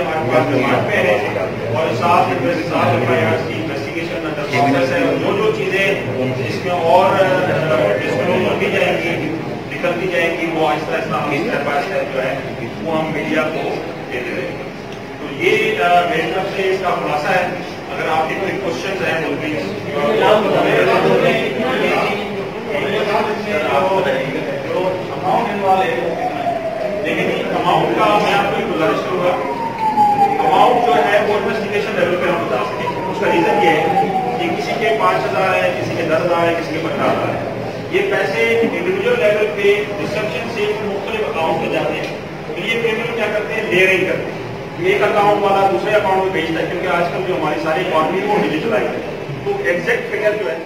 हमारे पास रिमांड पे है और 7 एफआईआर की इन्वेस्टिगेशन अंडर प्रोसेस है। जो चीजें इसमें और डिस्क्लोज होती जाएंगी, निकलती जाएंगी, वो आहिस्ता आहिस्ता हम स्टेप बाय स्टेप जो है वो हम मीडिया को देते रहेंगे। तो ये मेरी तरफ से इसका खुलासा है। अगर आपके कोई क्वेश्चन है तो प्लीज लेकिन अमाउंट का मैं आपको एक गुजारिश करूंगा, अमाउंट जो है वो इन्वेस्टिगेशन लेवल पे हम बता सकें। उसका रीजन ये है कि किसी के 5,000 है, किसी के 10,000 है, किसी के 15,000 है। ये पैसे इंडिविजुअल लेवल पे रिसेप्शन से मुख्तलिफ अकाउंट में जाते हैं। तो ये पेमेंट क्या करते हैं, ले रही करते हैं। एक अकाउंट वाला दूसरे अकाउंट में भेजता है, क्योंकि आजकल जो हमारी सारी इकॉनमी वो डिजिटलाइज है। तो एग्जैक्ट फिगर जो है